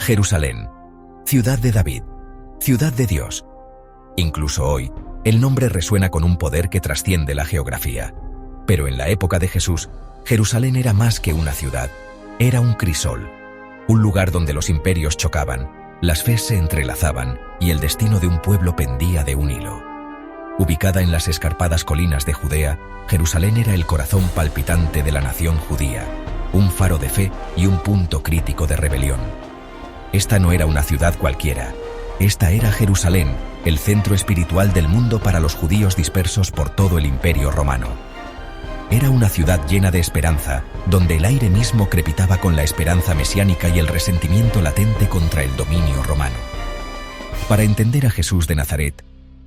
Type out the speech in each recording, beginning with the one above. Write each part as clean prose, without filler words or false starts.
Jerusalén, ciudad de David, ciudad de Dios. Incluso hoy, el nombre resuena con un poder que trasciende la geografía. Pero en la época de Jesús, Jerusalén era más que una ciudad, era un crisol, un lugar donde los imperios chocaban, las fes se entrelazaban y el destino de un pueblo pendía de un hilo. Ubicada en las escarpadas colinas de Judea, Jerusalén era el corazón palpitante de la nación judía, un faro de fe y un punto crítico de rebelión. Esta no era una ciudad cualquiera, esta era Jerusalén, el centro espiritual del mundo para los judíos dispersos por todo el Imperio Romano. Era una ciudad llena de esperanza, donde el aire mismo crepitaba con la esperanza mesiánica y el resentimiento latente contra el dominio romano. Para entender a Jesús de Nazaret,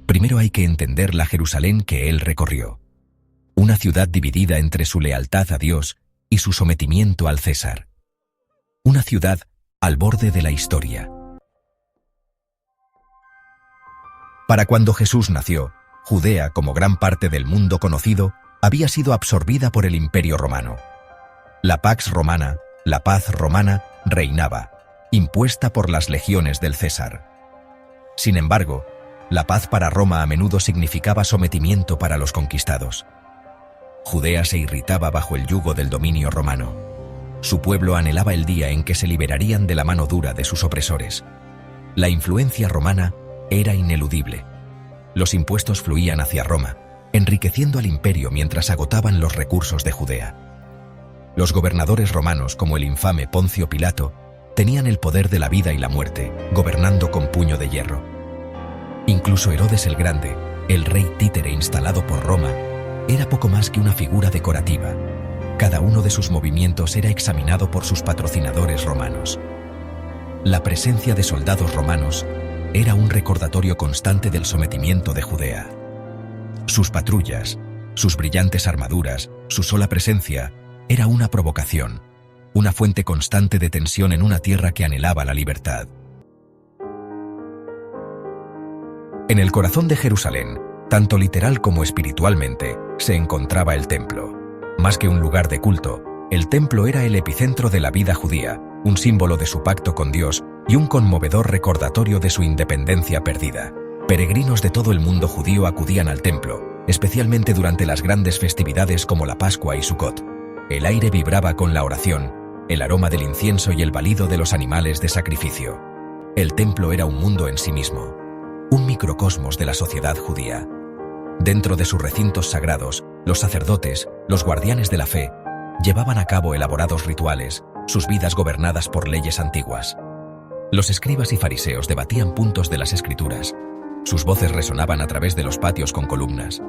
primero hay que entender la Jerusalén que él recorrió. Una ciudad dividida entre su lealtad a Dios y su sometimiento al César. Una ciudad al borde de la historia. Para cuando Jesús nació, Judea, como gran parte del mundo conocido, había sido absorbida por el Imperio Romano. La Pax Romana, la paz romana, reinaba, impuesta por las legiones del César. Sin embargo, la paz para Roma a menudo significaba sometimiento para los conquistados. Judea se irritaba bajo el yugo del dominio romano. Su pueblo anhelaba el día en que se liberarían de la mano dura de sus opresores. La influencia romana era ineludible. Los impuestos fluían hacia Roma, enriqueciendo al imperio mientras agotaban los recursos de Judea. Los gobernadores romanos, como el infame Poncio Pilato, tenían el poder de la vida y la muerte, gobernando con puño de hierro. Incluso Herodes el Grande, el rey títere instalado por Roma, era poco más que una figura decorativa. Cada uno de sus movimientos era examinado por sus patrocinadores romanos. La presencia de soldados romanos era un recordatorio constante del sometimiento de Judea. Sus patrullas, sus brillantes armaduras, su sola presencia, era una provocación, una fuente constante de tensión en una tierra que anhelaba la libertad. En el corazón de Jerusalén, tanto literal como espiritualmente, se encontraba el templo. Más que un lugar de culto, el templo era el epicentro de la vida judía, un símbolo de su pacto con Dios y un conmovedor recordatorio de su independencia perdida. Peregrinos de todo el mundo judío acudían al templo, especialmente durante las grandes festividades como la Pascua y Sukkot. El aire vibraba con la oración, el aroma del incienso y el balido de los animales de sacrificio. El templo era un mundo en sí mismo, un microcosmos de la sociedad judía. Dentro de sus recintos sagrados, los sacerdotes, los guardianes de la fe, llevaban a cabo elaborados rituales, sus vidas gobernadas por leyes antiguas. Los escribas y fariseos debatían puntos de las escrituras. Sus voces resonaban a través de los patios con columnas.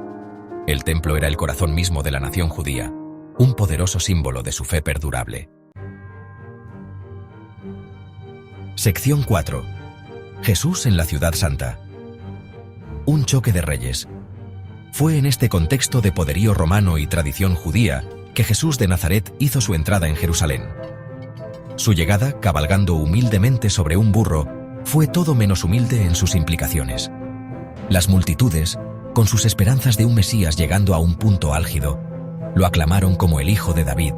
El templo era el corazón mismo de la nación judía, un poderoso símbolo de su fe perdurable. Sección 4. Jesús en la Ciudad Santa. Un choque de reyes. Fue en este contexto de poderío romano y tradición judía que Jesús de Nazaret hizo su entrada en Jerusalén. Su llegada, cabalgando humildemente sobre un burro, fue todo menos humilde en sus implicaciones. Las multitudes, con sus esperanzas de un Mesías llegando a un punto álgido, lo aclamaron como el Hijo de David,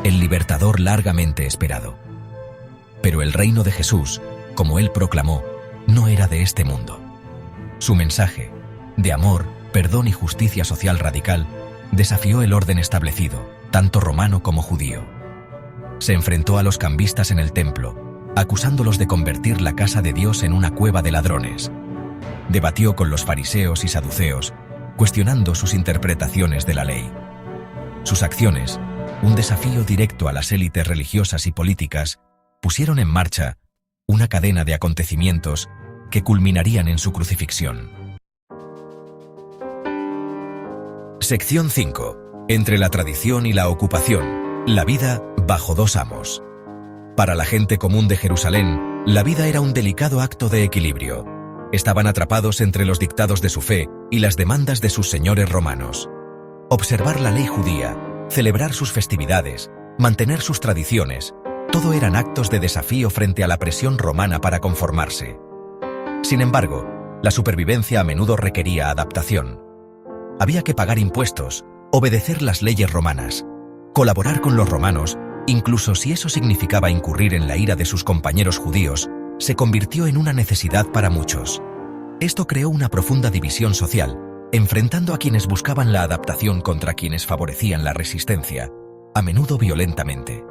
el libertador largamente esperado. Pero el reino de Jesús, como él proclamó, no era de este mundo. Su mensaje, de amor, perdón y justicia social radical, desafió el orden establecido, tanto romano como judío. Se enfrentó a los cambistas en el templo, acusándolos de convertir la casa de Dios en una cueva de ladrones. Debatió con los fariseos y saduceos, cuestionando sus interpretaciones de la ley. Sus acciones, un desafío directo a las élites religiosas y políticas, pusieron en marcha una cadena de acontecimientos que culminarían en su crucifixión. Sección 5. Entre la tradición y la ocupación. La vida bajo dos amos. Para la gente común de Jerusalén, la vida era un delicado acto de equilibrio. Estaban atrapados entre los dictados de su fe y las demandas de sus señores romanos. Observar la ley judía, celebrar sus festividades, mantener sus tradiciones, todo eran actos de desafío frente a la presión romana para conformarse. Sin embargo, la supervivencia a menudo requería adaptación. Había que pagar impuestos, obedecer las leyes romanas, colaborar con los romanos Incluso si eso significaba incurrir en la ira de sus compañeros judíos, se convirtió en una necesidad para muchos. Esto creó una profunda división social, enfrentando a quienes buscaban la adaptación contra quienes favorecían la resistencia, a menudo violentamente.